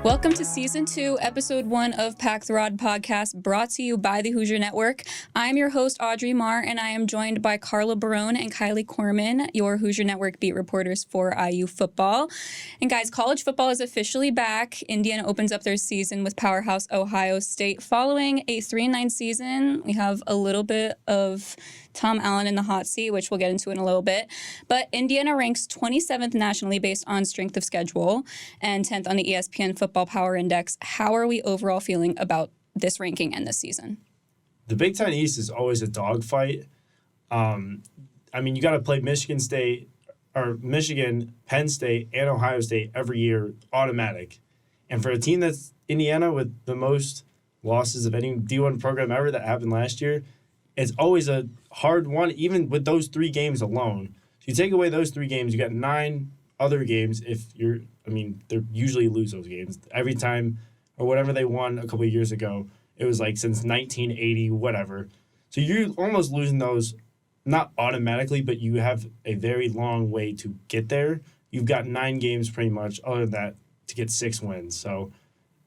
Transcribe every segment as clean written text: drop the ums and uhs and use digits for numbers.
Welcome to Season 2, Episode 1 of Pack the Rod podcast, brought to you by the Hoosier Network. I'm your host, Audrey Marr, and I am joined by Carlo Barone and Kylee Corman, your Hoosier Network beat reporters for IU football. And guys, college football is officially back. Indiana opens up their season with powerhouse Ohio State. Following a 3-9 season, we have a little bit of Tom Allen in the hot seat, which we'll get into in a little bit. But Indiana ranks 27th nationally based on strength of schedule and 10th on the ESPN Football Power Index. How are we overall feeling about this ranking and this season? The Big Ten East is always a dogfight. You got to play Michigan, Penn State, and Ohio State every year, automatic. And for a team that's Indiana with the most losses of any D1 program ever that happened last year, it's always a hard one, even with those 3 games alone. So you take away those 3 games, you got 9 other games. They usually lose those games. Every time, or whatever they won a couple of years ago, it was like since 1980, whatever. So you're almost losing those, not automatically, but you have a very long way to get there. You've got 9 games pretty much, other than that, to get 6 wins. So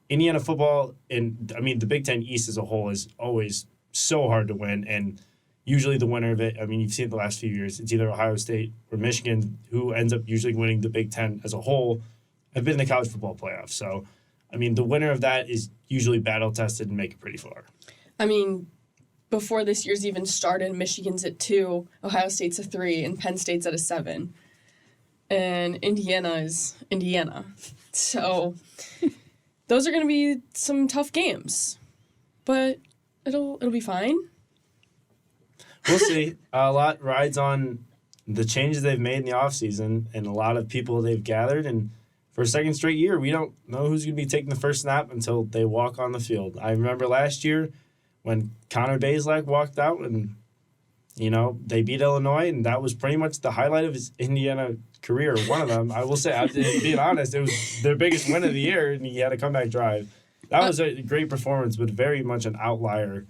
Indiana football, the Big Ten East as a whole is always so hard to win, and usually the winner of it, you've seen it the last few years, it's either Ohio State or Michigan, who ends up usually winning the Big Ten as a whole, have been in the college football playoffs. So, the winner of that is usually battle-tested and make it pretty far. Before this year's even started, Michigan's at 2, Ohio State's a 3, and Penn State's at a 7. And Indiana is Indiana. So, those are going to be some tough games. But it'll be fine. We'll see. A lot rides on the changes they've made in the offseason and a lot of people they've gathered. And for a second straight year, we don't know who's going to be taking the first snap until they walk on the field. I remember last year when Connor Bazelak walked out and, they beat Illinois, and that was pretty much the highlight of his Indiana career, one of them. I will say, being honest, it was their biggest win of the year, and he had a comeback drive. That was a great performance, but very much an outlier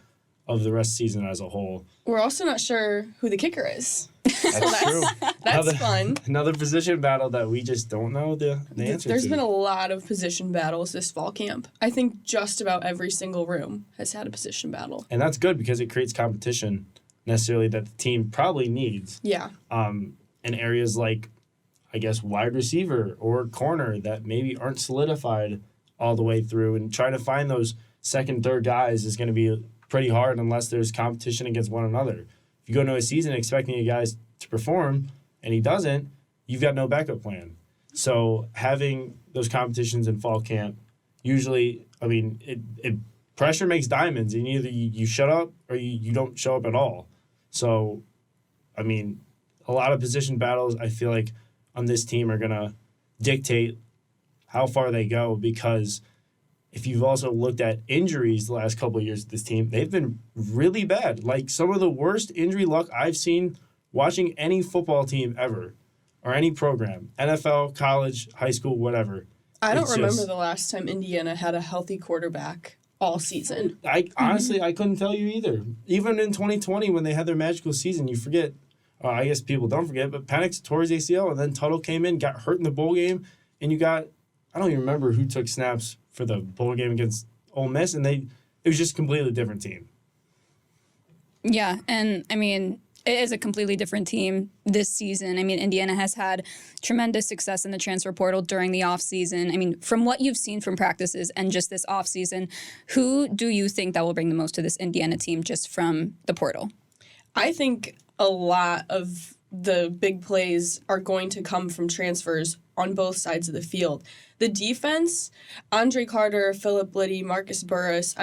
of the rest of the season as a whole. We're also not sure who the kicker is. That's true. That's fun. Another position battle that we just don't know the answer There's to. been a lot of position battles this fall camp. I think just about every single room has had a position battle. And that's good because it creates competition necessarily that the team probably needs. Yeah. In areas like, wide receiver or corner that maybe aren't solidified all the way through, and trying to find those second, third guys is going to be pretty hard unless there's competition against one another. If you go into a season expecting a guy to perform and he doesn't, you've got no backup plan. So having those competitions in fall camp, usually, pressure makes diamonds, and either you shut up or you don't show up at all. So, a lot of position battles, I feel like, on this team are going to dictate how far they go, because if you've also looked at injuries the last couple of years of this team, they've been really bad. Like some of the worst injury luck I've seen watching any football team ever, or any program, NFL, college, high school, whatever. I don't remember the last time Indiana had a healthy quarterback all season. Honestly, I couldn't tell you either. Even in 2020 when they had their magical season, you forget, I guess people don't forget, but Penix tore his ACL, and then Tuttle came in, got hurt in the bowl game, and you got, I don't even remember who took snaps for the bowl game against Ole Miss, and it was just a completely different team. Yeah, and it is a completely different team this season. Indiana has had tremendous success in the transfer portal during the offseason. From what you've seen from practices and just this offseason, who do you think that will bring the most to this Indiana team just from the portal? I think a lot of the big plays are going to come from transfers on both sides of the field. The defense, Andre Carter, Philip Liddy, Marcus Burris,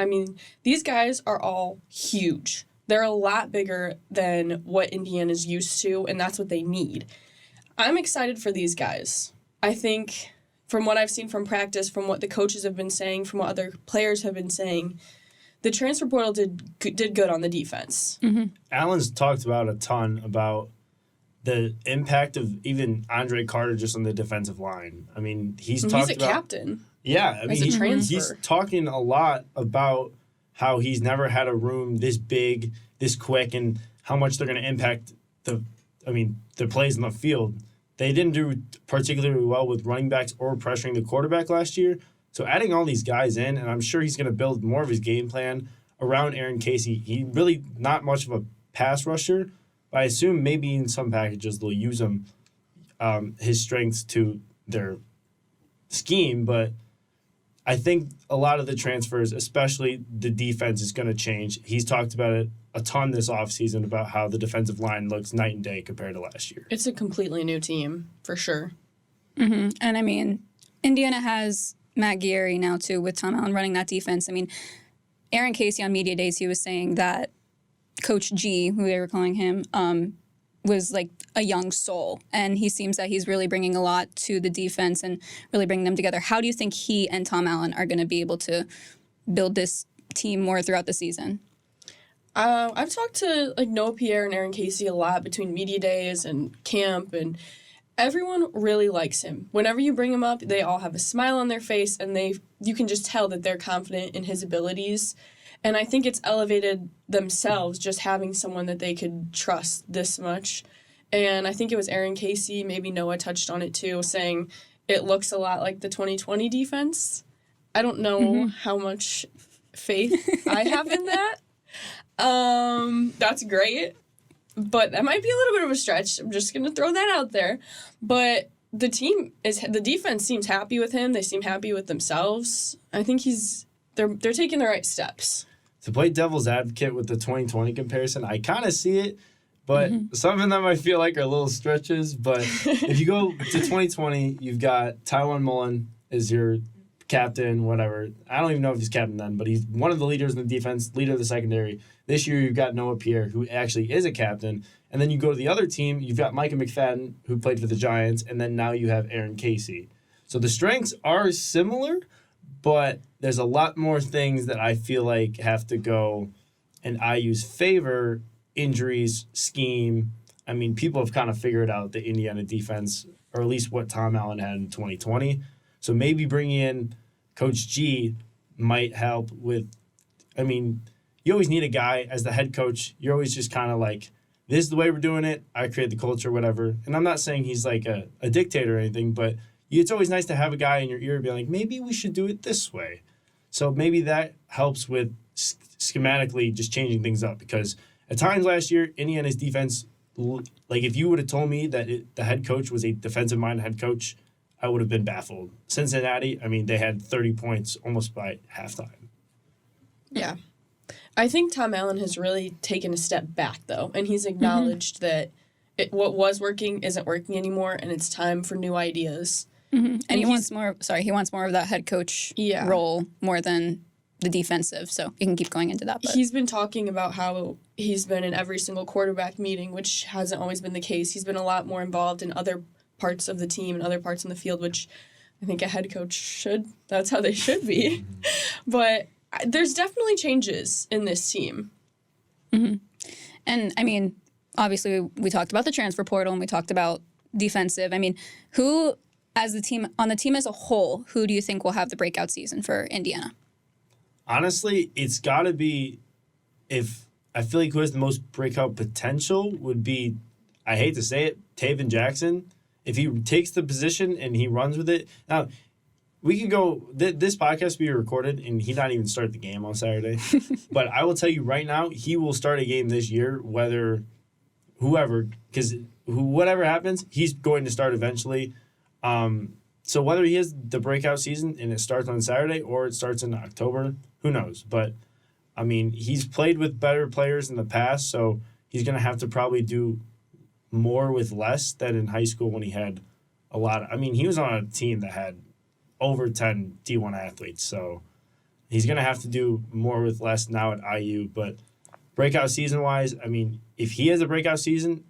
these guys are all huge. They're a lot bigger than what Indiana's used to, and that's what they need. I'm excited for these guys. I think from what I've seen from practice, from what the coaches have been saying, from what other players have been saying, the transfer portal did good on the defense. Mm-hmm. Allen's talked about a ton about the impact of even Andre Carter just on the defensive line. He's talked about... captain. Yeah, as a transfer. He's talking a lot about how he's never had a room this big, this quick, and how much they're going to impact the plays on the field. They didn't do particularly well with running backs or pressuring the quarterback last year, So adding all these guys in, and I'm sure he's going to build more of his game plan around Aaron Casey. He really not much of a pass rusher, but I assume maybe in some packages they'll use him, his strengths to their scheme. But I think a lot of the transfers, especially the defense, is going to change. He's talked about it a ton this offseason about how the defensive line looks night and day compared to last year. It's a completely new team, for sure. Mm-hmm. And I mean, Indiana has Matt Geary now, too, with Tom Allen running that defense. I mean, Aaron Casey on media days, he was saying that Coach G, who they were calling him, was like a young soul. And he seems that he's really bringing a lot to the defense and really bringing them together. How do you think he and Tom Allen are going to be able to build this team more throughout the season? I've talked to Noah Pierre and Aaron Casey a lot between media days and camp, and everyone really likes him. Whenever you bring him up, they all have a smile on their face, and you can just tell that they're confident in his abilities. And I think it's elevated themselves just having someone that they could trust this much. And I think it was Aaron Casey, maybe Noah touched on it too, saying it looks a lot like the 2020 defense. I don't know how much faith I have in that. That's great. But that might be a little bit of a stretch. I'm just going to throw that out there. But the defense seems happy with him. They seem happy with themselves. I think they're taking the right steps. To play devil's advocate with the 2020 comparison, I kind of see it, but some of them I feel like are little stretches. But if you go to 2020, you've got Tywan Mullen as your captain, whatever. I don't even know if he's captain then, but he's one of the leaders in the defense, leader of the secondary. This year, you've got Noah Pierre, who actually is a captain. And then you go to the other team, you've got Micah McFadden, who played for the Giants, and then now you have Aaron Casey. So the strengths are similar, but there's a lot more things that I feel like have to go in IU's favor. Injuries, scheme. I mean, people have kind of figured out the Indiana defense, or at least what Tom Allen had in 2020. So maybe bringing in Coach G might help with, I mean, you always need a guy as the head coach. You're always just kind of like, this is the way we're doing it. I create the culture, whatever. And I'm not saying he's like a dictator or anything, but it's always nice to have a guy in your ear being like, maybe we should do it this way. So maybe that helps with schematically just changing things up, because at times last year, Indiana's defense, like if you would have told me that the head coach was a defensive-minded head coach, I would have been baffled. Cincinnati, I mean, they had 30 points almost by halftime. Yeah. I think Tom Allen has really taken a step back, though, and he's acknowledged that what was working isn't working anymore, and it's time for new ideas. And he wants more. He wants more of that head coach role more than the defensive. So you can keep going into that. But he's been talking about how he's been in every single quarterback meeting, which hasn't always been the case. He's been a lot more involved in other parts of the team and other parts in the field, which I think a head coach should. That's how they should be. But there's definitely changes in this team. And I mean, obviously, we talked about the transfer portal and we talked about defensive. I mean, who, as the team, on the team as a whole, who do you think will have the breakout season for Indiana? Honestly, it's got to be, if I feel like who has the most breakout potential would be, I hate to say it, Taven Jackson. If he takes the position and he runs with it. Now, we can go, this podcast will be recorded and he not even start the game on Saturday. But I will tell you right now, he will start a game this year, whatever happens, he's going to start eventually. So whether he has the breakout season and it starts on Saturday or it starts in October, who knows? But, I mean, he's played with better players in the past, so he's going to have to probably do more with less than in high school when he had a lot of, I mean, he was on a team that had over 10 D1 athletes, so he's going to have to do more with less now at IU. But breakout season-wise, I mean, if he has a breakout season,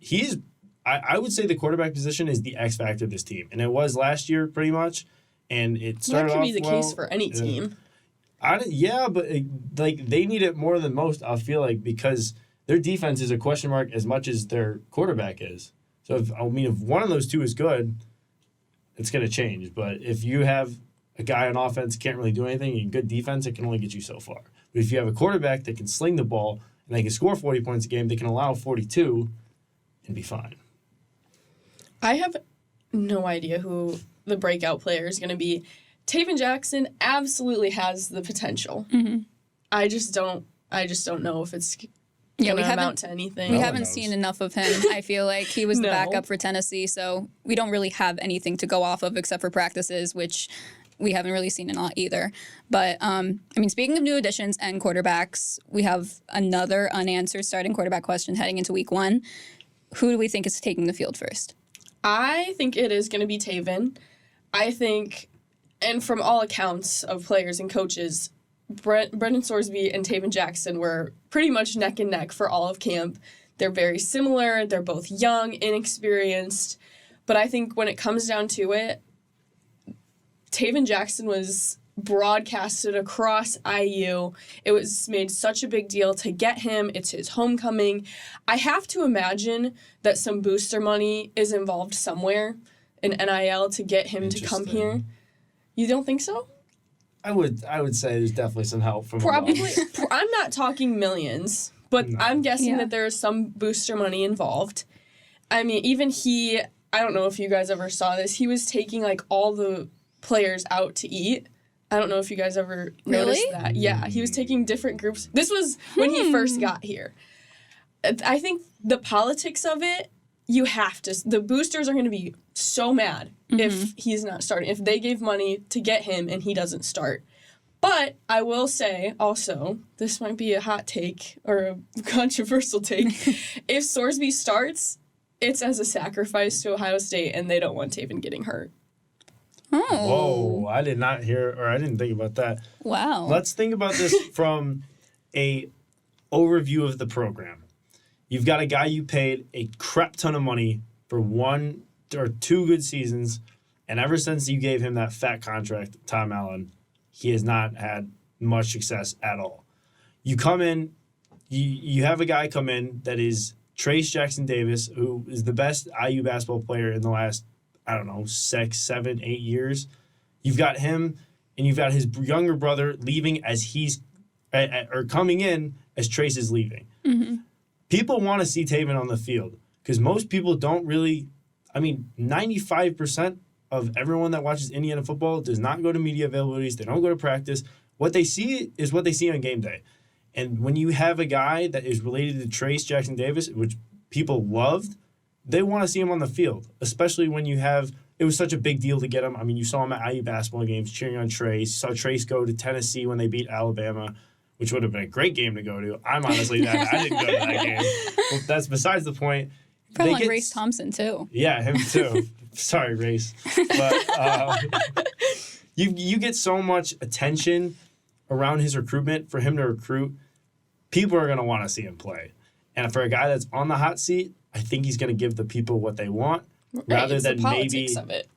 I would say the quarterback position is the X factor of this team, and it was last year pretty much. And it started off well. That could be the case for any team. They need it more than most, I feel like, because their defense is a question mark as much as their quarterback is. So if one of those two is good, it's going to change. But if you have a guy on offense can't really do anything and good defense, it can only get you so far. But if you have a quarterback that can sling the ball and they can score 40 points a game, they can allow 42 and be fine. I have no idea who the breakout player is going to be. Taven Jackson absolutely has the potential. Mm-hmm. I just don't know if it's going to amount to anything. We haven't seen enough of him. I feel like he was the No. backup for Tennessee, so we don't really have anything to go off of except for practices, which we haven't really seen a lot either. But, speaking of new additions and quarterbacks, we have another unanswered starting quarterback question heading into week 1. Who do we think is taking the field first? I think it is going to be Taven. I think, and from all accounts of players and coaches, Brendan Sorsby and Taven Jackson were pretty much neck and neck for all of camp. They're very similar. They're both young, inexperienced. But I think when it comes down to it, Taven Jackson was broadcasted across IU. It was made such a big deal to get him. It's his homecoming. I have to imagine that some booster money is involved somewhere in NIL to get him to come here. You don't think so? I would say there's definitely some help from Probably. I'm not talking millions, but No. I'm guessing Yeah. that there is some booster money involved. I mean, even I don't know if you guys ever saw this, he was taking like all the players out to eat. I don't know if you guys ever noticed that. Yeah, he was taking different groups. This was when he first got here. I think the politics of it, you have to. The boosters are going to be so mad if he's not starting, if they gave money to get him and he doesn't start. But I will say also, this might be a hot take or a controversial take. If Sorsby starts, it's as a sacrifice to Ohio State and they don't want Taven getting hurt. Oh. Whoa, I did not hear, or I didn't think about that. Wow. Let's think about this from a overview of the program. You've got a guy you paid a crap ton of money for 1 or 2 good seasons, and ever since you gave him that fat contract, Tom Allen, he has not had much success at all. You come in, you have a guy come in that is Trace Jackson Davis, who is the best IU basketball player in the last, 6, 7, 8 years. You've got him, and you've got his younger brother leaving as he's, or coming in as Trace is leaving. Mm-hmm. People want to see Taven on the field because most people don't really, 95% of everyone that watches Indiana football does not go to media availabilities. They don't go to practice. What they see is what they see on game day. And when you have a guy that is related to Trace Jackson Davis, which people loved, they want to see him on the field, especially when it was such a big deal to get him. You saw him at IU basketball games cheering on Trace. You saw Trace go to Tennessee when they beat Alabama, which would have been a great game to go to. I'm honestly that I didn't go to that game. Well, that's besides the point. Probably like Race Thompson, too. Yeah, him too. Sorry, Race. But you get so much attention around his recruitment. For him to recruit, people are going to want to see him play. And for a guy that's on the hot seat, I think he's going to give the people what they want rather than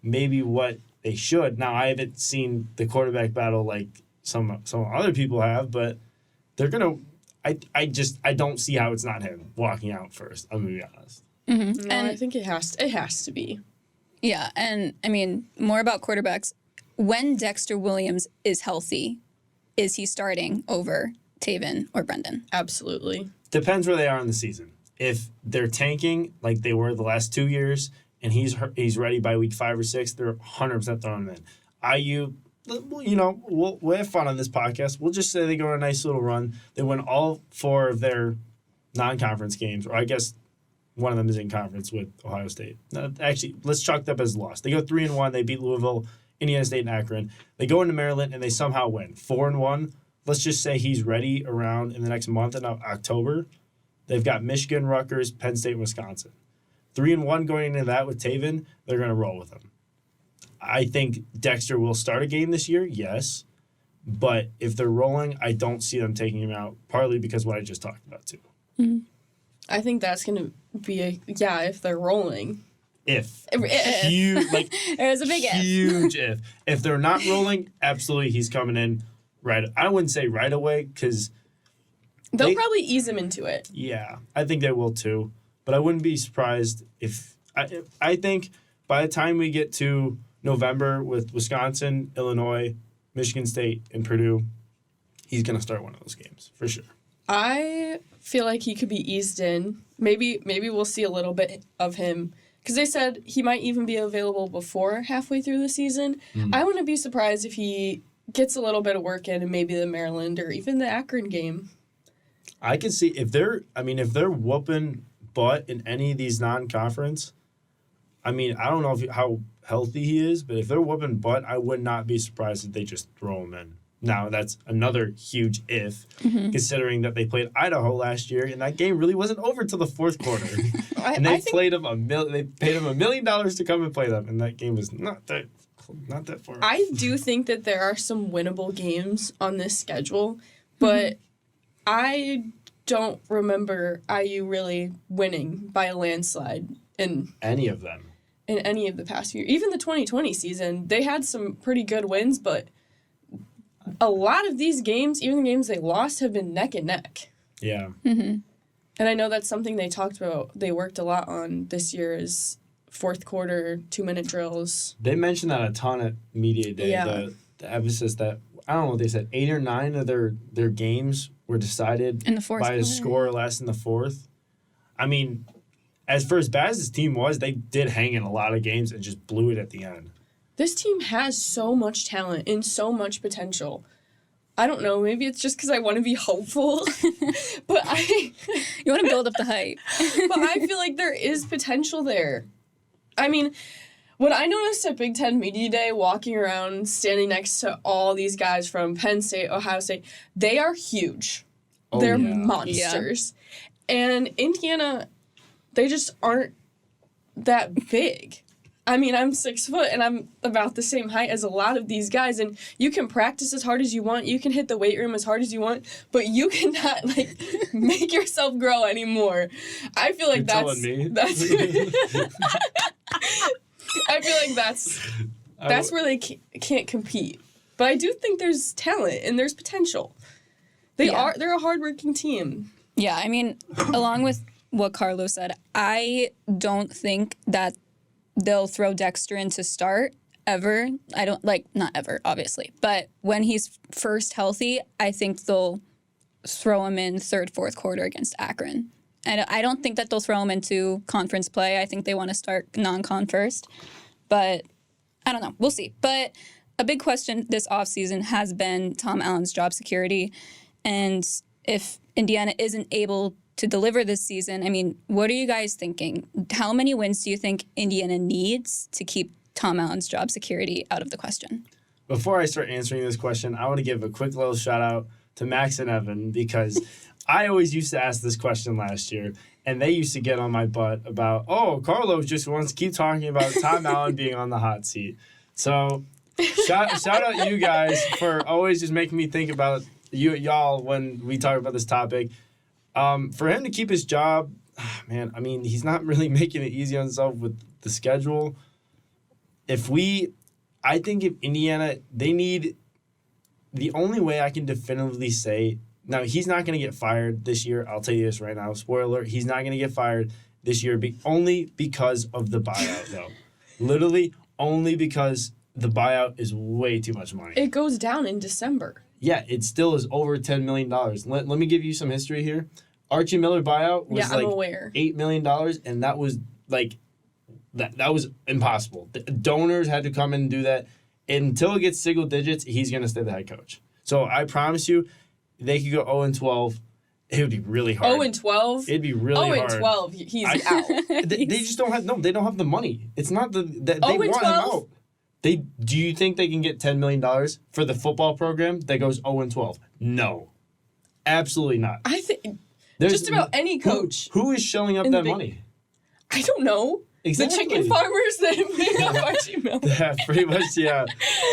maybe what they should. Now, I haven't seen the quarterback battle like some other people have, but they're going to I don't see how it's not him walking out first. I'm going to be honest. Mm-hmm. No, And I think it has to be. yeah, and more about quarterbacks. When Dexter Williams is healthy, is he starting over Taven or Brendan? Absolutely. Depends where they are in the season. If they're tanking like they were the last 2 years and he's ready by week 5 or 6, they're 100% throwing him in. IU, we'll have fun on this podcast. We'll just say they go on a nice little run. They win all 4 of their non-conference games, or I guess one of them is in conference with Ohio State. Actually, let's chalk that up as a loss. They go 3-1. They beat Louisville, Indiana State, and Akron. They go into Maryland, and they somehow win. 4-1. Let's just say he's ready around in the next month in October. They've got Michigan, Rutgers, Penn State, and Wisconsin. 3-1 going into that with Taven, they're going to roll with him. I think Dexter will start a game this year, yes. But if they're rolling, I don't see them taking him out, partly because of what I just talked about, too. Mm-hmm. I think that's going to be if they're rolling. If. If. There's a big if. Huge if. If they're not rolling, absolutely he's coming in right. I wouldn't say right away because they'll probably ease him into it. Yeah, I think they will too. But I wouldn't be surprised if I think by the time we get to November with Wisconsin, Illinois, Michigan State, and Purdue, he's going to start one of those games for sure. I feel like he could be eased in. Maybe we'll see a little bit of him because they said he might even be available before halfway through the season. I wouldn't be surprised if he gets a little bit of work in maybe the Maryland or even the Akron game. I can see if they're whooping butt in any of these non-conference. I mean, I don't know how healthy he is, but if they're whooping butt, I would not be surprised if they just throw him in. Now, that's another huge if, considering that they played Idaho last year, and that game really wasn't over till the fourth quarter. And they paid him $1 million to come and play them, and that game was not that far. I do think that there are some winnable games on this schedule, but I don't remember IU really winning by a landslide in any of them. In any of the past few years. Even the 2020 season, they had some pretty good wins, but a lot of these games, even the games they lost, have been neck and neck. Yeah. And I know that's something they talked about. They worked a lot on this year is fourth quarter, 2-minute drills. They mentioned that a ton at Media Day. Yeah. The emphasis that, I don't know what they said, 8 or 9 of their games were decided in the fourth by a score less in the fourth. I mean, as for as bad as this team was, they did hang in a lot of games and just blew it at the end. This team has so much talent and so much potential. I don't know, maybe it's just because I want to be hopeful, but you want to build up the hype. But I feel like there is potential there. I mean, what I noticed at Big Ten Media Day, walking around, standing next to all these guys from Penn State, Ohio State, they are huge. They're monsters. Yeah. And Indiana, they just aren't that big. I mean, I'm 6 foot and I'm about the same height as a lot of these guys, and you can practice as hard as you want, you can hit the weight room as hard as you want, but you cannot make yourself grow anymore. I feel like You're that's telling me. I feel like that's where they can't compete. But I do think there's talent and there's potential. They're a hardworking team. Yeah, I mean, along with what Carlo said, I don't think that they'll throw Dexter in to start ever. I don't not ever, obviously. But when he's first healthy, I think they'll throw him in third, fourth quarter against Akron. And I don't think that they'll throw him into conference play. I think they want to start non-con first. But I don't know. We'll see. But a big question this offseason has been Tom Allen's job security. And if Indiana isn't able to deliver this season, I mean, what are you guys thinking? How many wins do you think Indiana needs to keep Tom Allen's job security out of the question? Before I start answering this question, I want to give a quick little shout out to Max and Evan, because I always used to ask this question last year, and they used to get on my butt about, Carlo just wants to keep talking about Tom Allen being on the hot seat. So shout out you guys for always just making me think about y'all when we talk about this topic. For him to keep his job, man, I mean, he's not really making it easy on himself with the schedule. I think if Indiana, they need, the only way I can definitively say, now he's not going to get fired this year. I'll tell you this right now. Spoiler alert, he's not going to get fired this year only because of the buyout, though. Literally only because the buyout is way too much money. It goes down in December. Yeah, it still is over $10 million. Let me give you some history here. Archie Miller buyout was I'm aware. $8 million, and that was that was impossible. The donors had to come in and do that. Until it gets single digits, he's going to stay the head coach. So I promise you, they could go 0-12. It would be really hard. 0-12? It'd be really hard. 0-12, he's out. They just don't have, they don't have the money. It's not they want him out. Do you think they can get $10 million for the football program that goes 0-12? No. Absolutely not. I think just about any coach. Who is shelling up that money? I don't know. Exactly. The chicken farmers that made up Archie Miller. Yeah, pretty much, yeah.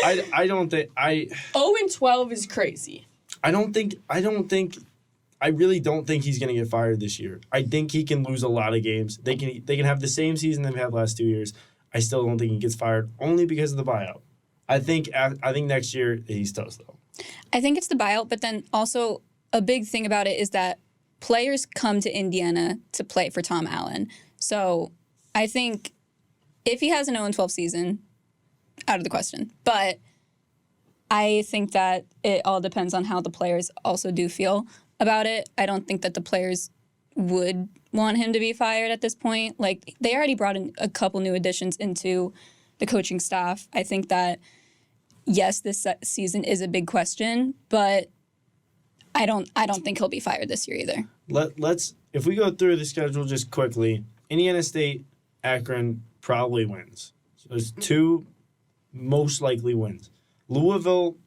I don't think 0-12 is crazy. I really don't think he's going to get fired this year. I think he can lose a lot of games. They can have the same season they've had last 2 years. I still don't think he gets fired only because of the buyout. I think next year he's toast, though. I think it's the buyout, but then also a big thing about it is that players come to Indiana to play for Tom Allen. So I think if he has an 0-12 season, out of the question. But I think that it all depends on how the players also do feel about it. I don't think that the players would want him to be fired at this point. Like, they already brought in a couple new additions into the coaching staff. I think that, yes, this season is a big question, but I don't think he'll be fired this year either. Let's if we go through the schedule just quickly, Indiana State, Akron probably wins. So there's 2 most likely wins. Louisville,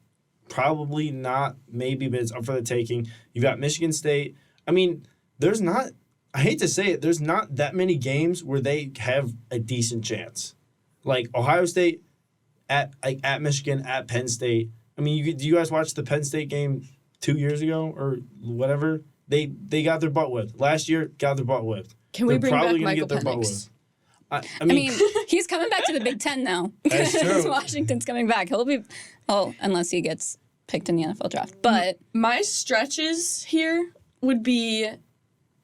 probably not, maybe, but it's up for the taking. You got Michigan State. I mean, I hate to say it, there's not that many games where they have a decent chance. Like Ohio State at Michigan, at Penn State. I mean, do you guys watch the Penn State game 2 years ago or whatever? They got their butt whipped. Last year, got their butt whipped. Can we They're bring probably back gonna Michael get their butt Penix? whipped. I mean, he's coming back to the Big Ten now. That's true. Washington's coming back. He'll be, unless he gets picked in the NFL draft. But my stretches here would be,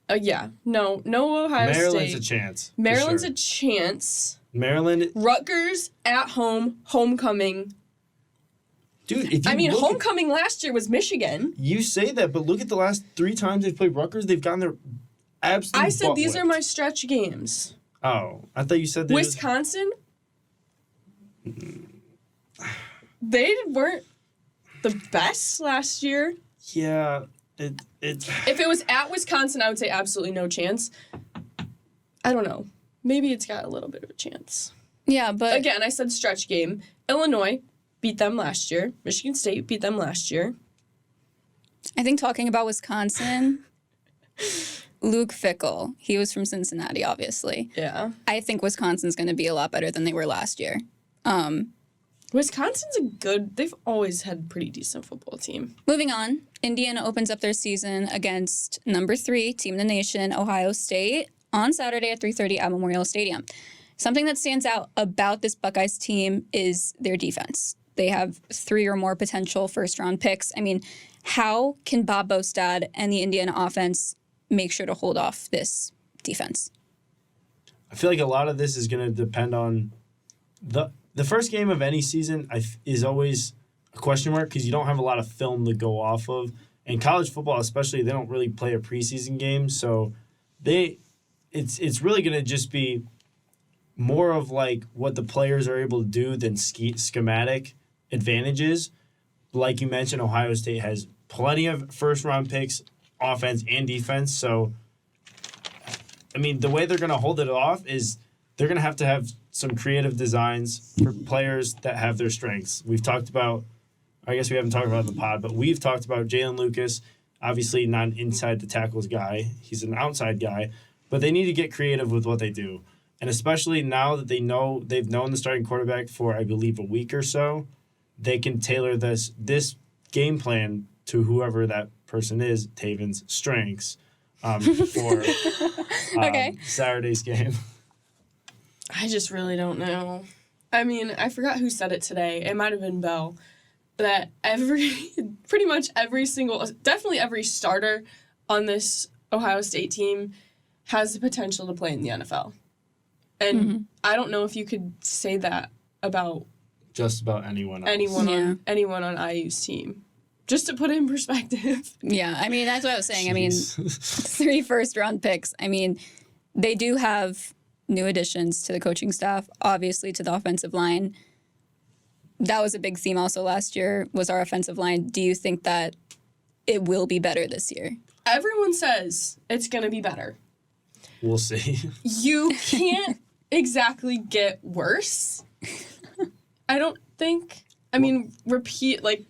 no Ohio Maryland's State. a chance. for Maryland's sure. a chance. Maryland, Rutgers at home, homecoming. dude. If you look homecoming last year was Michigan. you say that, but look at the last 3 times they've played Rutgers. They've gotten their absolute. I said butt these are whipped. my stretch games. Oh, I thought you said Wisconsin. They weren't the best last year. Yeah, it's. If it was at Wisconsin, I would say absolutely no chance. I don't know. Maybe it's got a little bit of a chance. yeah, but Again, I said stretch game. Illinois beat them last year. Michigan State beat them last year. I think talking about Wisconsin, Luke Fickell, he was from Cincinnati, obviously. Yeah. I think Wisconsin's going to be a lot better than they were last year. Wisconsin's they've always had a pretty decent football team. Moving on, Indiana opens up their season against number 3 team in the nation, Ohio State, on Saturday at 3:30 at Memorial Stadium. Something that stands out about this Buckeyes team is their defense. They have 3 or more potential first-round picks. I mean, how can Bob Bostad and the Indiana offense make sure to hold off this defense? I feel like a lot of this is going to depend on the first game of any season. Is always a question mark because you don't have a lot of film to go off of. And college football, especially, they don't really play a preseason game, so it's really going to just be more of like what the players are able to do than schematic advantages. Like you mentioned, Ohio State has plenty of first-round picks, offense and defense. So, I mean, the way they're going to hold it off is they're going to have some creative designs for players that have their strengths. We've talked about, I guess we haven't talked about it in the pod, but we've talked about Jalen Lucas, obviously not an inside the tackles guy. He's an outside guy. But they need to get creative with what they do. And especially now that they've known the starting quarterback for, I believe, a week or so, they can tailor this game plan to whoever that person is, Taven's strengths, for Saturday's game. I just really don't know. I mean, I forgot who said it today. It might have been Bell. That pretty much every starter on this Ohio State team has the potential to play in the NFL. And I don't know if you could say that about just about anyone else. anyone on IU's team. Just to put it in perspective. Yeah, I mean, that's what I was saying. I mean, 3 first-round picks. I mean, they do have new additions to the coaching staff, obviously to the offensive line. That was a big theme also last year, was our offensive line. Do you think that it will be better this year? Everyone says it's going to be better. We'll see. You can't exactly get worse. I don't think. I mean,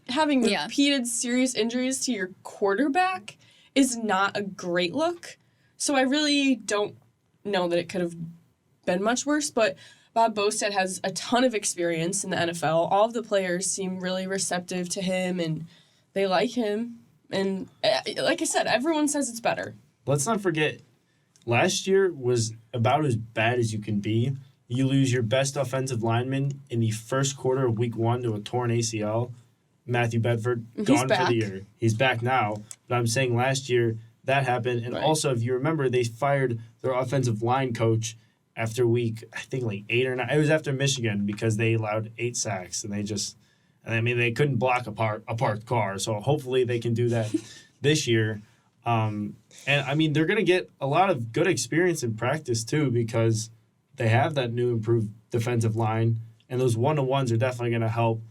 having repeated serious injuries to your quarterback is not a great look. So I really don't know that it could have been much worse, but Bob Bostad has a ton of experience in the NFL. All of the players seem really receptive to him, and they like him. And like I said, everyone says it's better. Let's not forget, last year was about as bad as you can be. You lose your best offensive lineman in the first quarter of week 1 to a torn ACL. Matthew Bedford, gone for the year. He's back now. But I'm saying last year that happened. And also, if you remember, they fired their offensive line coach after week, I think 8 or 9. It was after Michigan because they allowed 8 sacks. And they couldn't block a parked car. So hopefully they can do that this year. And I mean, they're going to get a lot of good experience in practice too, because they have that new improved defensive line, and those one-to-ones are definitely going to help.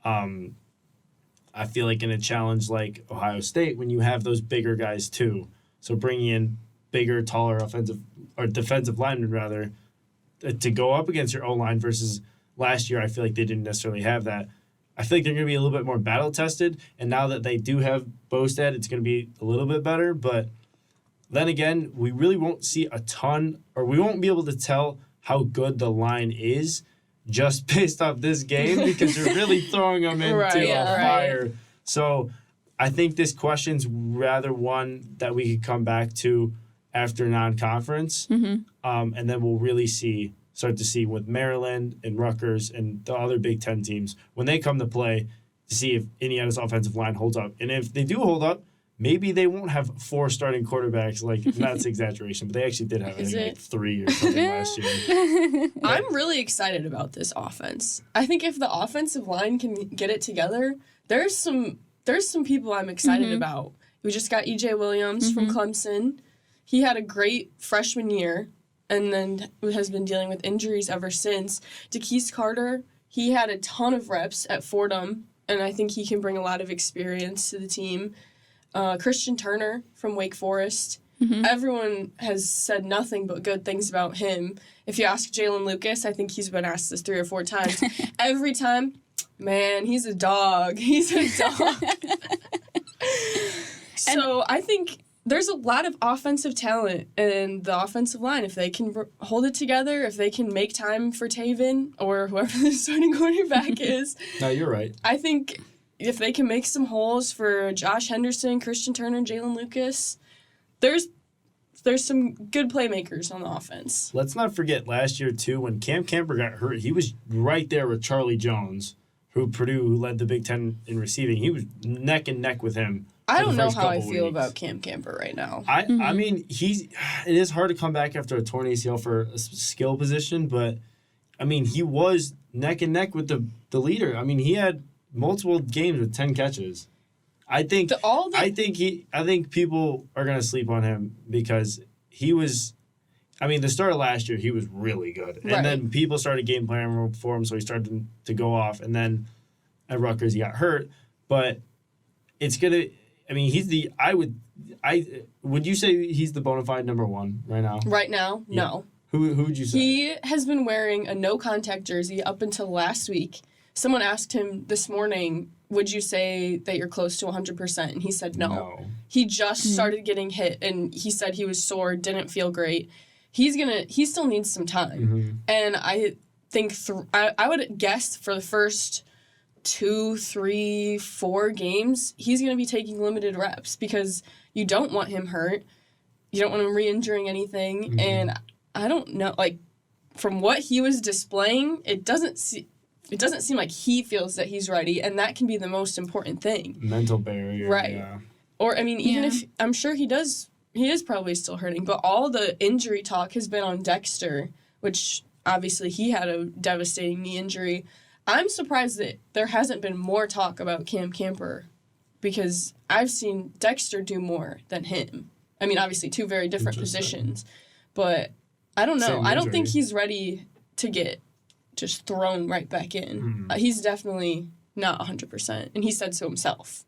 I feel like in a challenge like Ohio State, when you have those bigger guys too, so bringing in bigger, taller defensive linemen rather, to go up against your O-line versus last year, I feel like they didn't necessarily have that. I feel like they're going to be a little bit more battle-tested, and now that they do have Bostad, it's going to be a little bit better. But then again, we really won't see a ton, or we won't be able to tell how good the line is just based off this game because you're really throwing them into fire. So I think this question's rather one that we could come back to after non-conference, and then we'll really start to see with Maryland and Rutgers and the other Big Ten teams, when they come to play, to see if Indiana's offensive line holds up. And if they do hold up, maybe they won't have 4 starting quarterbacks. Like, that's exaggeration, but they actually did have like 3 or something last year. I'm really excited about this offense. I think if the offensive line can get it together, there's some people I'm excited about. We just got E.J. Williams from Clemson. He had a great freshman year and then has been dealing with injuries ever since. DeKeys Carter, he had a ton of reps at Fordham, and I think he can bring a lot of experience to the team. Christian Turner from Wake Forest. Everyone has said nothing but good things about him. If you ask Jalen Lucas, I think he's been asked this 3 or 4 times. Every time, man, he's a dog. He's a dog. So I think there's a lot of offensive talent in the offensive line. If they can hold it together, if they can make time for Taven or whoever the starting quarterback is. No, you're right. I think if they can make some holes for Josh Henderson, Christian Turner, Jalen Lucas, there's some good playmakers on the offense. Let's not forget last year, too, when Cam Camper got hurt, he was right there with Charlie Jones, who led the Big Ten in receiving. He was neck and neck with him. I don't know how I feel about Cam Camper right now. I mean, it is hard to come back after a torn ACL for a skill position, but, I mean, he was neck and neck with the leader. I mean, he had multiple games with 10 catches. I think people are gonna sleep on him because he was. I mean, the start of last year he was really good, and then people started game planning for him, so he started to go off. And then at Rutgers he got hurt, but it's gonna. I mean, would you say he's the bona fide number 1 right now? Right now, yeah. No. Who would you say? He has been wearing a no contact jersey up until last week. Someone asked him this morning, would you say that you're close to 100%? And he said no. He just started getting hit, and he said he was sore, didn't feel great. He still needs some time. And I think, I would guess for the first 2, 3, 4 games, he's going to be taking limited reps because you don't want him hurt. You don't want him re-injuring anything. And I don't know, like, from what he was displaying, it doesn't seem like he feels that he's ready, and that can be the most important thing. Mental barrier. Right. Yeah. Or, I mean, even if, I'm sure he is probably still hurting, but all the injury talk has been on Dexter, which obviously he had a devastating knee injury. I'm surprised that there hasn't been more talk about Cam Camper because I've seen Dexter do more than him. I mean, obviously 2 very different positions, but I don't know. I don't think he's ready to get just thrown right back in. He's definitely not 100%, and he said so himself.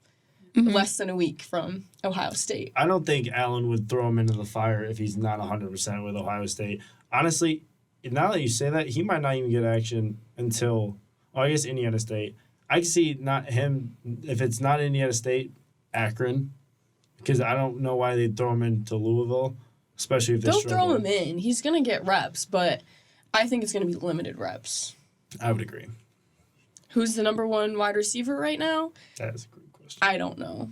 Less than a week from Ohio State. I don't think Allen would throw him into the fire if he's not 100% with Ohio State. Honestly, now that you say that, he might not even get action until, I guess, Indiana State. I can see not him, if it's not Indiana State, Akron, because I don't know why they'd throw him into Louisville, especially if they'll throw him in. He's going to get reps, but I think it's going to be limited reps. I would agree. Who's the number 1 wide receiver right now? That is a great question. I don't know.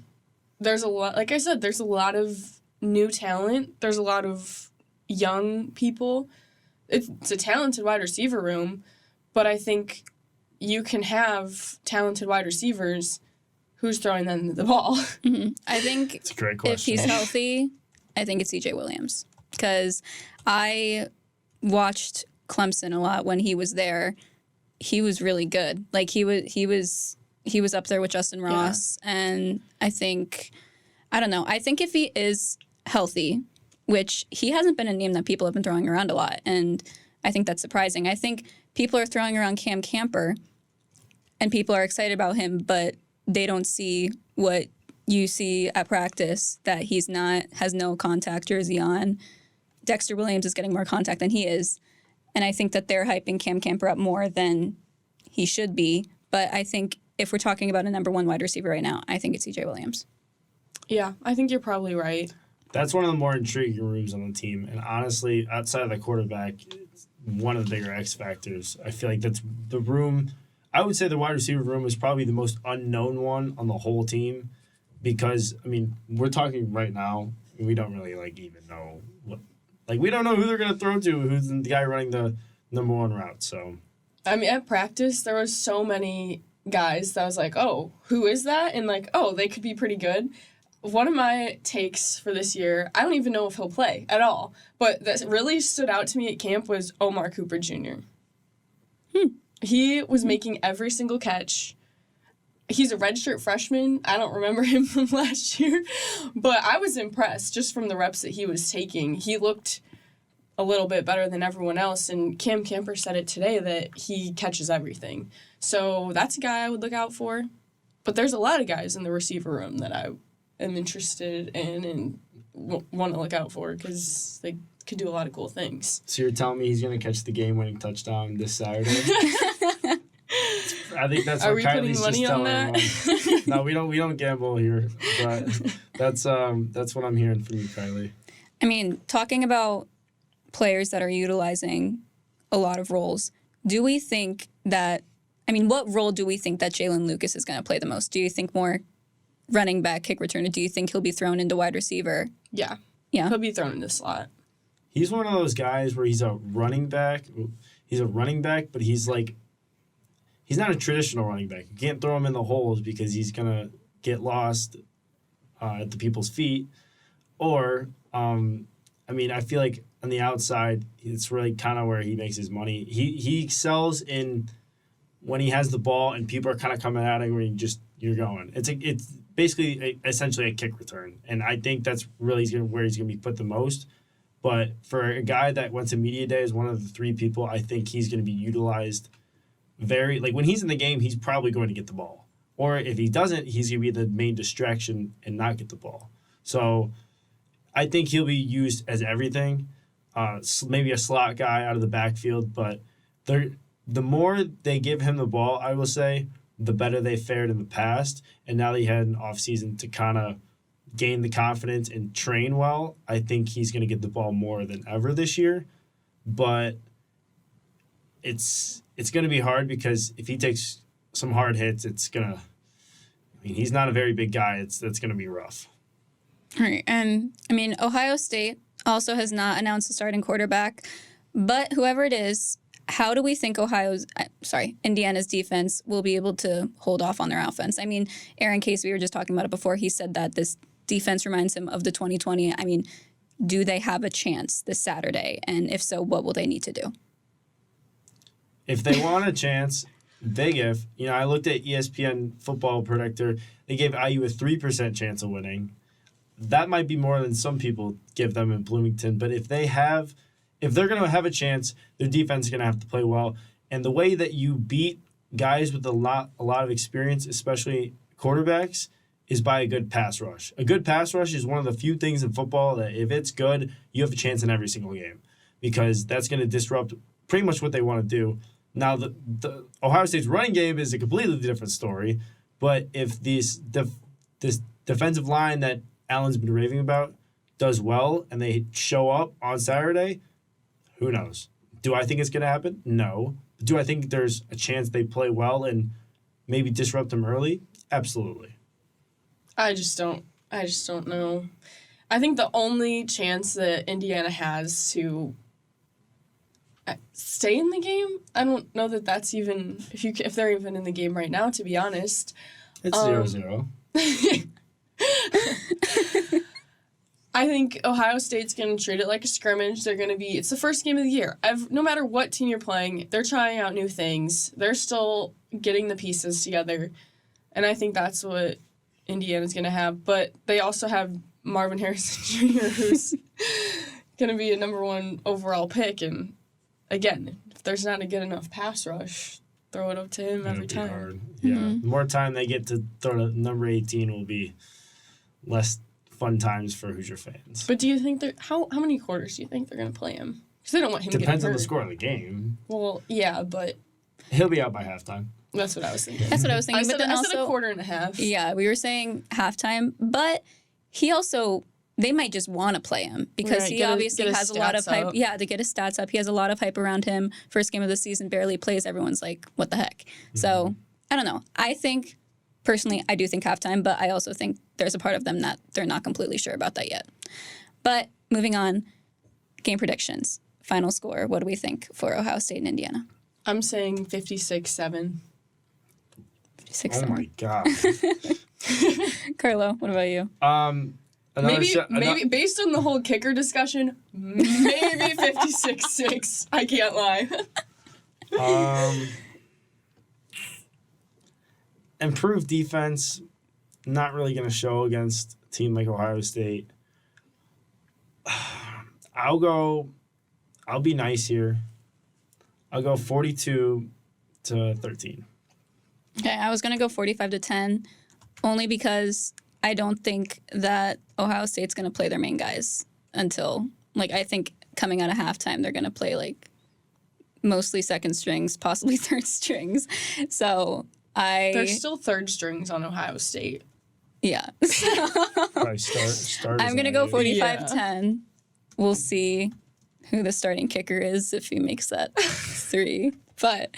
There's a lot, like I said, there's a lot of new talent. There's a lot of young people. It's a talented wide receiver room, but I think you can have talented wide receivers. Who's throwing them the ball? I think it's a great question. If he's healthy, I think it's E.J. Williams because I watched Clemson a lot when he was there. He was really good. Like he was up there with Justin Ross, and I think I don't know. I think if he is healthy, which he hasn't been a name that people have been throwing around a lot, and I think that's surprising. I think people are throwing around Cam Camper, and people are excited about him, but they don't see what you see at practice, that has no contact jersey on. Dexter Williams is getting more contact than he is. And I think that they're hyping Cam Camper up more than he should be. But I think if we're talking about a number one wide receiver right now, I think it's CJ Williams. Yeah, I think you're probably right. That's one of the more intriguing rooms on the team. And honestly, outside of the quarterback, it's one of the bigger X factors. I feel like that's the room. I would say the wide receiver room is probably the most unknown one on the whole team because, I mean, we're talking right now, and we don't really, even know what. We don't know who they're going to throw to, who's the guy running the number one route, so. I mean, at practice, there was so many guys that I was like, oh, who is that? And they could be pretty good. One of my takes for this year, I don't even know if he'll play at all, but that really stood out to me at camp was Omar Cooper Jr. He was making every single catch. He's a redshirt freshman. I don't remember him from last year, but I was impressed just from the reps that he was taking. He looked a little bit better than everyone else, and Cam Camper said it today that he catches everything. So that's a guy I would look out for. But there's a lot of guys in the receiver room that I am interested in and want to look out for because they could do a lot of cool things. So you're telling me he's going to catch the game-winning touchdown this Saturday? I think that's Are what we Kylie's putting money just on telling that? everyone. No, we don't gamble here, but that's what I'm hearing from you, Kylie. I mean, talking about players that are utilizing a lot of roles, do we think that, what role do we think that Jalen Lucas is going to play the most? Do you think more running back, kick returner? Do you think he'll be thrown into wide receiver? Yeah. Yeah. He'll be thrown in the slot. He's one of those guys where he's a running back. He's a running back, but he's not a traditional running back. You can't throw him in the holes because he's going to get lost at the people's feet. Or, I feel like on the outside, it's really kind of where he makes his money. He excels in when he has the ball and people are kind of coming at him where you're going. It's basically essentially a kick return. And I think that's really where he's going to be put the most. But for a guy that went to media day as one of the three people, I think he's going to be utilized when he's in the game, he's probably going to get the ball. Or if he doesn't, he's going to be the main distraction and not get the ball. So I think he'll be used as everything. Maybe a slot guy out of the backfield, but the more they give him the ball, I will say, the better they fared in the past. And now that he had an offseason to kind of gain the confidence and train well, I think he's going to get the ball more than ever this year. But it's going to be hard because if he takes some hard hits, he's not a very big guy. That's going to be rough. All right. And Ohio State also has not announced a starting quarterback, but whoever it is, how do we think Indiana's defense will be able to hold off on their offense? Aaron Case, we were just talking about it before. He said that this defense reminds him of the 2020. Do they have a chance this Saturday? And if so, what will they need to do? If they want a chance, big if. I looked at ESPN Football Predictor. They gave IU a 3% chance of winning. That might be more than some people give them in Bloomington. But if they're going to have a chance, their defense is going to have to play well. And the way that you beat guys with a lot of experience, especially quarterbacks, is by a good pass rush. A good pass rush is one of the few things in football that if it's good, you have a chance in every single game because that's going to disrupt pretty much what they want to do. Now, the Ohio State's running game is a completely different story, but if this defensive line that Allen's been raving about does well and they show up on Saturday, who knows? Do I think it's going to happen? No. Do I think there's a chance they play well and maybe disrupt them early? Absolutely. I just don't know. I think the only chance that Indiana has to stay in the game, I don't know that that's even if they're even in the game right now, to be honest. It's 0-0. I think Ohio State's going to treat it like a scrimmage. It's the first game of the year. No matter what team you're playing, they're trying out new things. They're still getting the pieces together. And I think that's what Indiana's going to have, but they also have Marvin Harrison Jr., who's going to be a number 1 overall pick. And again, if there's not a good enough pass rush, throw it up to him every time. Hard. Yeah, the more time they get to throw to number 18 will be less fun times for Hoosier fans. But do you think how many quarters do you think they're going to play him? Because they don't want him Depends getting on hurt. the score of the game. Well, yeah, but He'll be out by halftime. that's what I was thinking. That's what I was thinking. I said, but then I also, said a quarter and a half. Yeah, we were saying halftime, but he also, they might just want to play him because Right, he get his obviously has a lot of stats hype. up. Yeah, to get his stats up. He has a lot of hype around him. First game of the season, barely plays. Everyone's like, what the heck? So, I don't know. I think, personally, I do think halftime, but I also think there's a part of them that they're not completely sure about that yet. But moving on, game predictions. Final score, what do we think for Ohio State and Indiana? I'm saying 56-7. 6 Oh my god. Carlo, what about you? Maybe based on the whole kicker discussion, maybe 56-6. I can't lie. Improved defense, not really going to show against a team like Ohio State. I'll be nice here. I'll go 42-13. Okay, I was going to go 45-10, only because I don't think that Ohio State's going to play their main guys until, I think coming out of halftime, they're going to play, mostly second strings, possibly third strings. So There's still third strings on Ohio State. Yeah. Probably start I'm going to go 45-10. Yeah. We'll see who the starting kicker is if he makes that 3. But,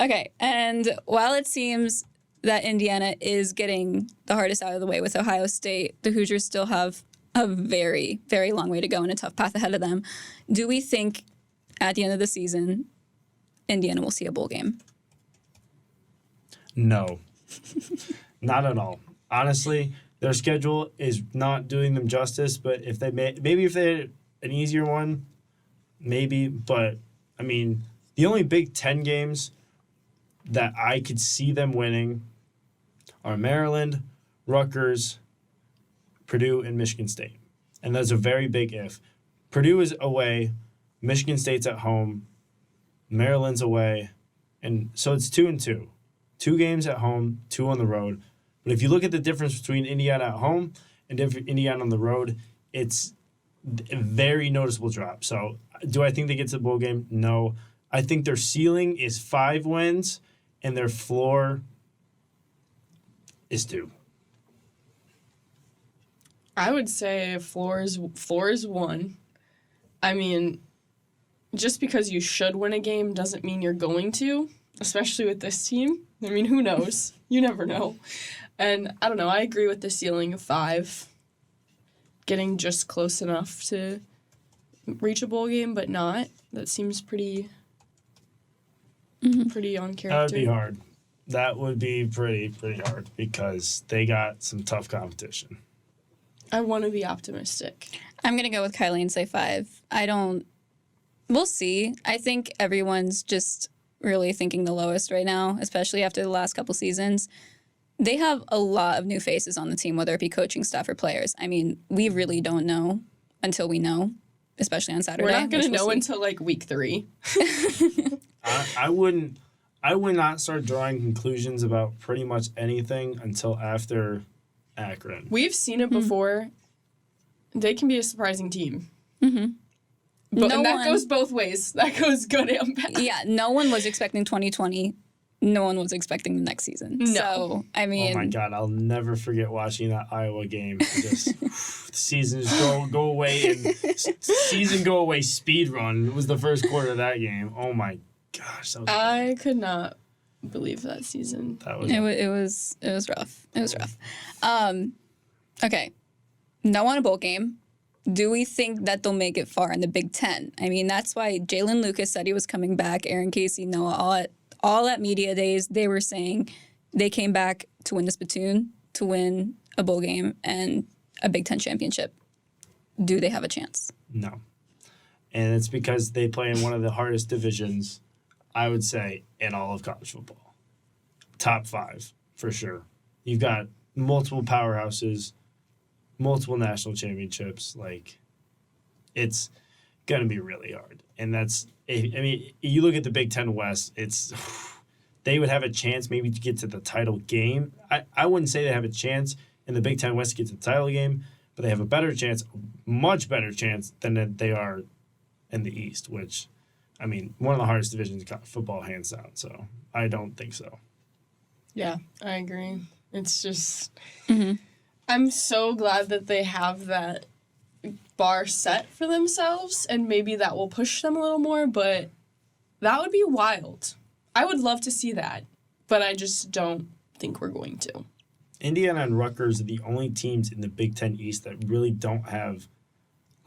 okay. And while it seems that Indiana is getting the hardest out of the way with Ohio State, the Hoosiers still have a very, very long way to go and a tough path ahead of them. Do we think at the end of the season, Indiana will see a bowl game? No. Not at all. Honestly, their schedule is not doing them justice, but if they maybe if they had an easier one, maybe, but I mean, the only Big Ten games that I could see them winning are Maryland, Rutgers, Purdue, and Michigan State. And that's a very big if. Purdue is away, Michigan State's at home, Maryland's away, and so it's 2-2. 2 games at home, 2 on the road. But if you look at the difference between Indiana at home and Indiana on the road, it's a very noticeable drop. So do I think they get to the bowl game? No. I think their ceiling is 5 wins and their floor is 2. I would say floor is 1. I mean, just because you should win a game doesn't mean you're going to, especially with this team. I mean, who knows? You never know. And I don't know. I agree with the ceiling of 5. Getting just close enough to reach a bowl game, but not. That seems pretty on character. That would be hard. That would be pretty hard because they got some tough competition. I want to be optimistic. I'm going to go with Kylee and say 5. We'll see. I think everyone's just really thinking the lowest right now, especially after the last couple seasons. They have a lot of new faces on the team, whether it be coaching staff or players. I mean, we really don't know until we know, especially on Saturday. We're not going to know see. until week 3. I would not start drawing conclusions about pretty much anything until after Akron. We've seen it before. They can be a surprising team. Mm-hmm. And that goes both ways. That goes good and bad. Yeah, no one was expecting 2020. No one was expecting the next season. No. So, I mean... Oh my God, I'll never forget watching that Iowa game. Just the season just go away and season go away speed run. It was the first quarter of that game. Oh my gosh, that was I could not believe that season. that was It was rough. It was rough. Okay. No on a bowl game. Do we think that they'll make it far in the Big Ten? I mean, that's why Jalen Lucas said he was coming back. Aaron Casey, Noah, all at media days, they were saying they came back to win the spittoon, to win a bowl game and a Big Ten championship. Do they have a chance? No. And it's because they play in one of the hardest divisions, I would say, in all of college football. Top 5, for sure. You've got multiple powerhouses, multiple national championships. Like, it's going to be really hard. And that's, I mean, you look at the Big Ten West, they would have a chance maybe to get to the title game. I wouldn't say they have a chance in the Big Ten West to get to the title game, but they have a better chance, much better chance than they are in the East, which, I mean, one of the hardest divisions in football, hands down. So I don't think so. Yeah, I agree. It's just, I'm so glad that they have that bar set for themselves, and maybe that will push them a little more, but that would be wild. I would love to see that, but I just don't think we're going to. Indiana and Rutgers are the only teams in the Big Ten East that really don't have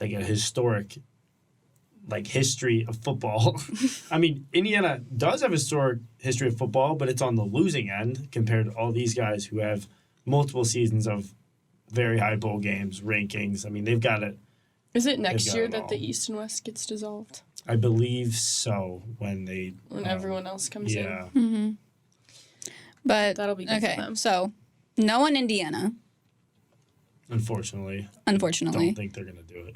like a historic history of football. I mean, Indiana does have a historic history of football, but it's on the losing end compared to all these guys who have multiple seasons of very high bowl games, rankings. I mean, they've got it. Is it next year that the East and West gets dissolved? I believe so, when everyone else comes in. Yeah. Mm-hmm. But that'll be good for them. So no one Indiana. Unfortunately. I don't think they're going to do it.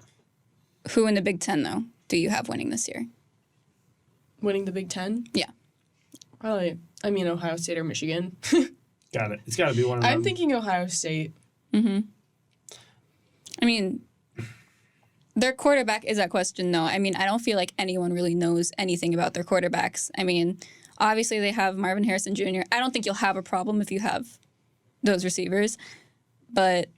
Who in the Big Ten, though, do you have winning this year? Winning the Big Ten? Yeah. Probably, Ohio State or Michigan. Got it. It's got to be one of them. I'm thinking Ohio State. Mm-hmm. I mean, their quarterback is at question, though. I mean, I don't feel like anyone really knows anything about their quarterbacks. I mean, obviously they have Marvin Harrison Jr. I don't think you'll have a problem if you have those receivers. But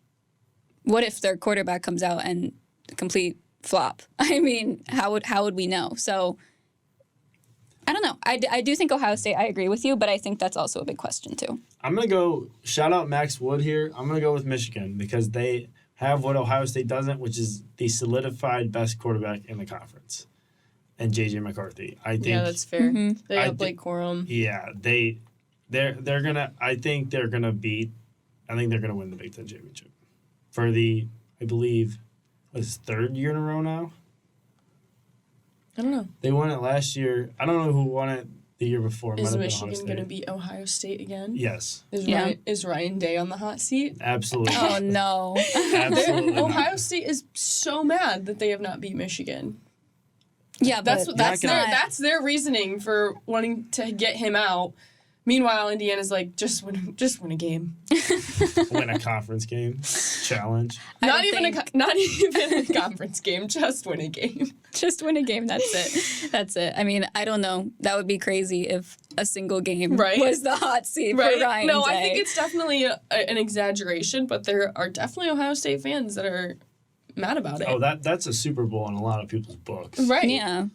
what if their quarterback comes out and complete flop? I mean, how would we know? So I don't know. I do think Ohio State, I agree with you, but I think that's also a big question, too. I'm going to go, shout out Max Wood here. I'm going to go with Michigan because they have what Ohio State doesn't, which is the solidified best quarterback in the conference. And J.J. McCarthy. I think. Yeah, that's fair. Mm-hmm. They have Blake Corum. Yeah, they're going to, I think they're going to win the Big Ten championship. For the, I believe, third year in a row now? I don't know. They won it last year. I don't know who won it the year before. Is Michigan going to beat Ohio State again? Yes. Is Ryan Day on the hot seat? Absolutely. Oh, no. Absolutely. Ohio State is so mad that they have not beat Michigan. Yeah, but that's their reasoning for wanting to get him out. Meanwhile, Indiana's like, just win a game. Win a conference game. Challenge. Not even a conference game. Just win a game. Just win a game. That's it. I mean, I don't know. That would be crazy if a single game was the hot seat for Ryan No, Day. I think it's definitely an exaggeration, but there are definitely Ohio State fans that are mad about it. Oh, that's a Super Bowl in a lot of people's books. Right. Yeah.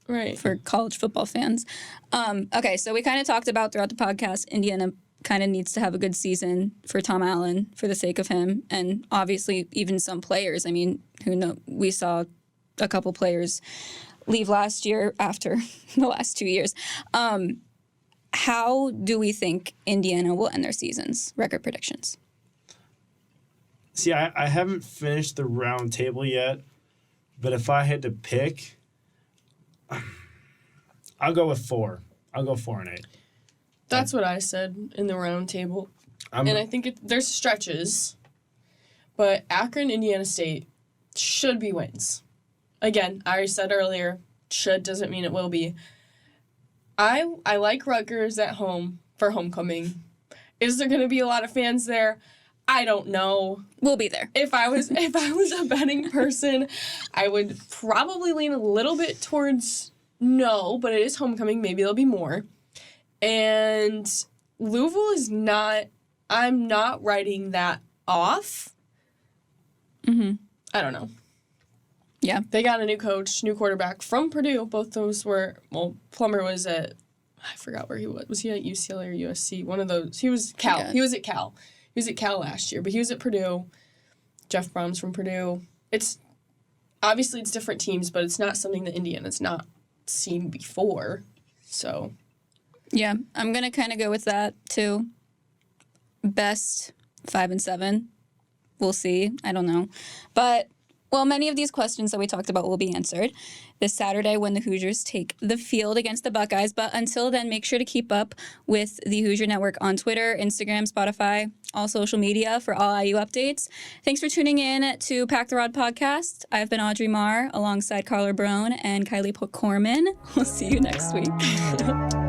Right. For college football fans. Okay, so we kind of talked about throughout the podcast, Indiana kind of needs to have a good season for Tom Allen for the sake of him. And obviously even some players. I mean, we saw a couple players leave last year after the last 2 years. How do we think Indiana will end their seasons? Record predictions. See, I haven't finished the round table yet, but if I had to pick, I'll go with 4. I'll go 4-8. That's what I said in the round table. And I think there's stretches, but Akron, Indiana State should be wins. Again, I already said earlier, should doesn't mean it will be. I like Rutgers at home for homecoming. Is there going to be a lot of fans there? I don't know. We'll be there. If I was a betting person, I would probably lean a little bit towards no, but it is homecoming. Maybe there'll be more. And Louisville is not, I'm not writing that off. Mm-hmm. I don't know. Yeah. They got a new coach, new quarterback from Purdue. Both those were, Plummer was at, I forgot where he was. Was he at UCLA or USC? One of those. He was Cal. Yeah. He was at Cal. He was at Cal last year, but he was at Purdue. Jeff Brom's from Purdue. It's different teams, but it's not something that Indiana's not seen before. So, yeah, I'm gonna kind of go with that too. Best 5-7. We'll see. I don't know, but Well, many of these questions that we talked about will be answered this Saturday when the Hoosiers take the field against the Buckeyes. But until then, make sure to keep up with the Hoosier Network on Twitter, Instagram, Spotify, all social media for all IU updates. Thanks for tuning in to Pack the Rod podcast. I've been Audrey Marr alongside Carlo Barone and Kylee Corman. We'll see you next week.